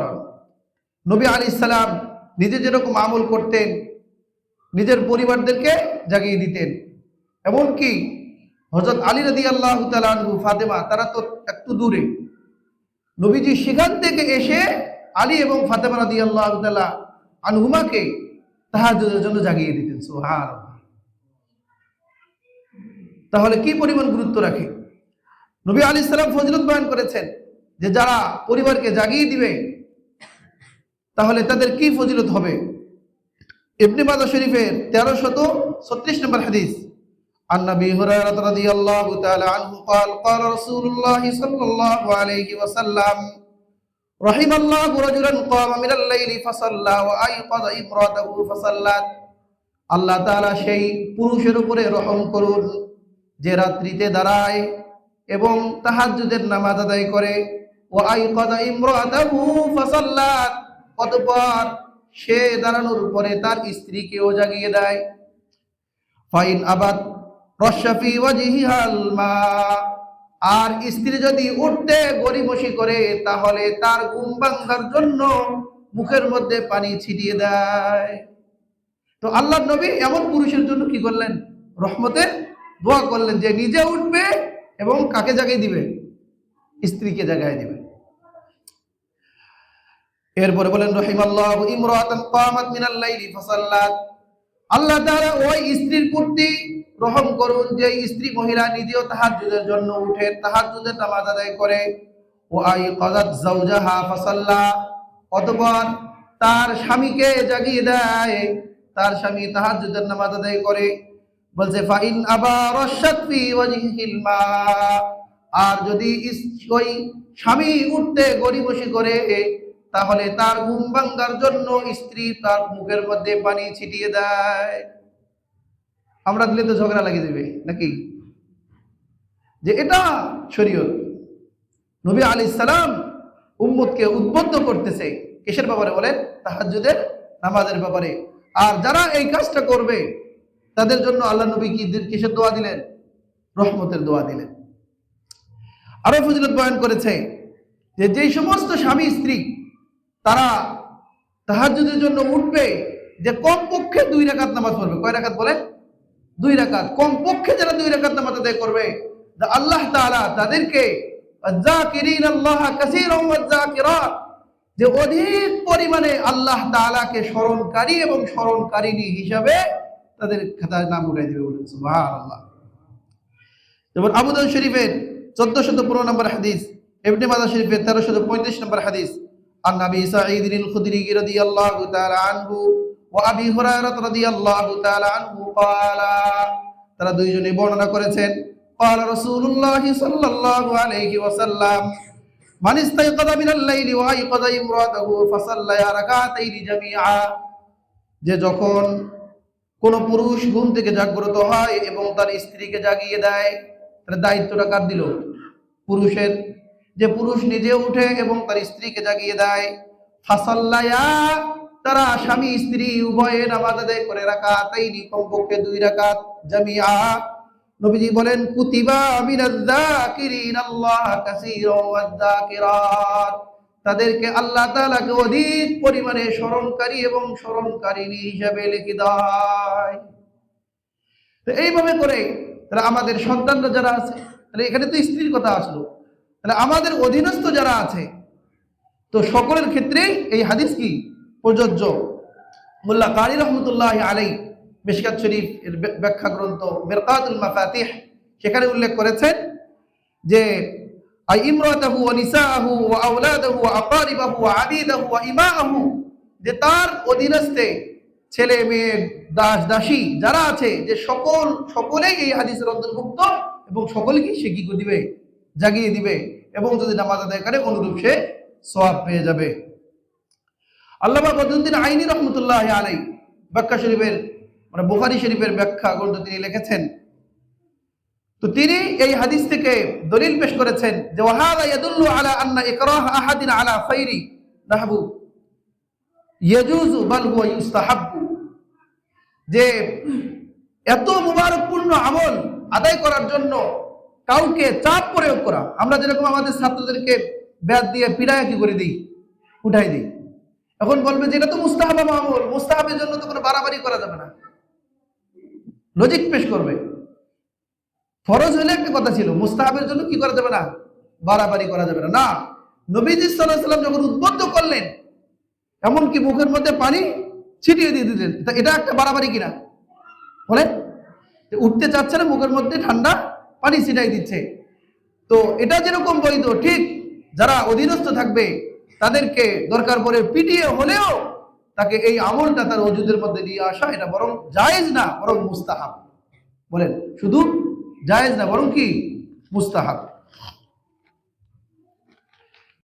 উদাহরণ। নবী আলাইহিস সালাম নিজে যেরকম আমল করতেন, নিজের পরিবারদেরকে জাগিয়ে দিতেন। এমনকি হযরত আলী রাদিয়াল্লাহু তাআলা আনহু, ফাতেমা, তারা তো একটু দূরে, নবীজি সেখান থেকে এসে আলী এবং ফাতেমা রাদিয়াল্লাহু তাআলা আনহুমাকে তাহাজ্জুদের জন্য জাগিয়ে দিতেন। সুবহানাল্লাহ। তাহলে কি পরিমাণ গুরুত্ব রাখে। নবী আলাইহিস সালাম ফজিলত বয়ান করেছেন যে যারা পরিবারকে জাগিয়ে দিবে তাহলে তাদের কি ফজিলত হবে। ইবনে মাজাহ শরীফের 1336 নম্বর হাদিস, আন নবী হুরায়রা রাদিয়াল্লাহু তাআলা আনহু قال قال رسول الله صلى الله عليه وسلم رحم الله رجلا قام من الليل فصلى وايقظ امراته فصلت। আল্লাহ তাআলা সেই পুরুষের উপরে রহম করুন যে রাত্রিতে দাঁড়ায় এবং তাহাজ্জুদের নামাজ আদায় করে, ওয়াইকায ইমরাতাহু ফাসাল্লাত, অতঃপর সে দাঁড়ানোর পরে তার স্ত্রীকেও জাগিয়ে দেয়। ফাইন আবাদ রশফি ওয়াজহিহাল মা, আর স্ত্রী যদি উঠতে গড়িমসি করে তাহলে তার ঘুম ভাঙার জন্য মুখের মধ্যে পানি ছিটিয়ে দেয়। তো আল্লাহর নবী এমন পুরুষের জন্য কি করলেন? রহমতের দোয়া করলেন যে নিজে উঠবে এবং কাকে জাগাই দিবে? স্ত্রীকে জাগাই দিবে। এরপরে বলেন রহিমাল্লাহু ইমরাতান কামাত মিনাল লাইলি ফাসাল্লাত, আল্লাহ তাআলা ওই স্ত্রীর প্রতি রহম করুন যে স্ত্রী মহিলা নিজেও তাহাজ্জুদের জন্য উঠে তাহাজ্জুদের নামাজ আদায় করে। ওয়াইকাযাত যাওজাহা ফাসাল্লা, অতঃপর তার স্বামীকে জাগিয়ে দেয়, তার স্বামী তাহাজ্জুদের নামাজ আদায় করে। বলছে ফাইন আবা রাশাত ফি ওয়াজহিল মা, আর যদি ওই স্বামী উঠতে গড়িমসি করে তাহলে তার ঘুম ভাঙার জন্য স্ত্রী তার মুখের মধ্যে পানি ছিটিয়ে দেয়। আমরা দিলে তো ঝগড়া লাগিয়ে দেবে নাকি, যে এটা শরীয়ত। নবী আলাইহিস সালাম উম্মতকে উদ্বুদ্ধ করতেছে কিসের ব্যাপারে? বলেন, তাহাজ্জুদের নামাজের ব্যাপারে। আর যারা এই কাজটা করবে তাদের জন্য আল্লাহ নবী কি কিসের দোয়া দিলেন? রহমতের দোয়া দিলেন। আরো ফজিলত বয়ান করেছে যে যেই সমস্ত স্বামী স্ত্রী তারা তাহাজ্জুদের জন্য উঠবে, যে কমপক্ষে 2 রাকাত নামাজ পড়বে। কয় রাকাত বলেন? 2 রাকাত। কমপক্ষে যারা 2 রাকাত নামাজ আদায় করবে, আল্লাহ তাআলা তাদেরকে আয-যাকিরিনাল্লাহা কাসীরান ওয়াজ-যাকিরাত, যে অধিক পরিমাণে আল্লাহ তাআলাকে স্মরণকারী এবং স্মরণকারিণী হিসাবে তাদের খাতায় নাম উঠাই দিবে। বলেন সুবহানাল্লাহ। যেমন আবু দাউদ শরীফের 1415 নম্বর হাদিস, ইবনে মাজাহ শরীফের 1335 নম্বর হাদিস, আন নবী সাঈদ আল-খুদরি রাদিয়াল্লাহু তাআলা আনহু ওয়া আবি হুরায়রা রাদিয়াল্লাহু তাআলা আনহু ক্বালা, তারা দুইজনে বর্ণনা করেছেন, ক্বালা রাসূলুল্লাহ সাল্লাল্লাহু আলাইহি ওয়াসাল্লাম মান ইস্তাইকাযা মিনাল লাইলি ওয়া আইকাযা ইমরাতাহু ফাসাল্লায়া রাকাতাইনি জামিআ, যে যখন কোন পুরুষ ঘুম থেকে জাগ্রত হয় এবং তার স্ত্রীকে জাগিয়ে দেয়, তার দায়িত্বটা কার দিল? পুরুষের। যে পুরুষ নিজে উঠে এবং তার স্ত্রীকে জাগিয়ে দেয়, ফাসাল্লায়া, তারা স্বামী স্ত্রী উভয়ে নামাজ আদায় করে রাকাতাইনি, কমপক্ষে 2 রাকাত, জামিআ। নবীজি বলেন কুতিবা মিনায-যাকিরিনাল্লাহ কাসীরান ওয়াজ-যাকিরাত, তাদেরকে আল্লাহ তাআলাকে অধিক পরিমাণে স্মরণকারী এবং স্মরণকারিণী হিসাবে লিখে দেয়। তো এইভাবে করে তাহলে আমাদের সন্তানরা যারা আছে, তাহলে এখানে তো স্ত্রীর কথা আসলো, তাহলে আমাদের অধীনস্থ যারা আছে তো সকলের ক্ষেত্রেই এই হাদিস কি প্রযোজ্য। মোল্লা কারি রহমতুল্লাহ আলাইহি মিশকাত শরীফ এর ব্যাখ্যা গ্রন্থ মিরকাতুল মাফাতিহ সেখানে উল্লেখ করেছেন যে আই ইমরাতাহু ওয়া নিসাআহু ওয়া আওলাদাহু ওয়া আকারিবাহু ওয়া আবিদাহু ওয়া ইমাআহু, যে তার অধীনস্থে ছেলে মেয়ে দাস দাসী যারা আছে, যে সকলেই এই হাদিসের অন্তর্ভুক্ত এবং সকলকে সে কি করে দিবে? জাগিয়ে দিবে, এবং যদি নামাজ আদায় করে অনুরূপ সে সওয়াব পেয়ে যাবে। আল্লামা বদরুদ্দীন আইনি রহমতুল্লাহ আলাইহি ব্যাখ্যা শরীফের মানে বুখারী শরীফের ব্যাখ্যা গ্রন্থ তিনি লিখেছেন, তো তিনি এই হাদিস থেকে দলিল পেশ করেছেন যে ওয়াহাদা ইয়াদুল্লু আলা আন্না ইকরাহ আহাদিন আলা খাইরি নাহবু ইয়াজুজু বাল হুয়া ইউস্তাহাব্বু, যে এত মুবারকপূর্ণ আমল আদায় করার জন্য কাউকে চাপ প্রয়োগ করা, আমরা যেরকম আমাদের ছাত্রদেরকে ব্যাট দিয়ে পিড়ায় কি করে দিই, উঠাই দিই। এখন বলবে যে এটা তো মুস্তাহাব আমল, মুস্তাহাবের জন্য তো কোনো বাড়াবাড়ি করা যাবে না, লজিক পেশ করবে। ফরজ হলে একটা কথা ছিল, মুস্তাহাবের জন্য কি করা যাবে না, বাড়াবাড়ি করা যাবে না। না, নবীজি সাল্লাল্লাহু আলাইহি ওয়াসাল্লাম যখন উদ্বুদ্ধ করলেন, এমনকি মুখের মধ্যে পানি ছিটিয়ে দিয়ে দিলেন, এটা একটা বাড়াবাড়ি কিনা বলেন? উঠতে চাচ্ছে না, মুখের মধ্যে ঠান্ডা পানি ছিটাই দিচ্ছে। তো এটা যেরকম বৈধ, ঠিক যারা অধীনস্থ থাকবে তাদেরকে দরকার পড়ে পিটিয়ে হলেও তাকে এই আমলটা তার ওজুদের মধ্যে নিয়ে আসা, এটা বরং জায়েজ না, বরং মুস্তাহাব। বলেন, শুধু জায়েজ না, বরং কি মুস্তাহাব।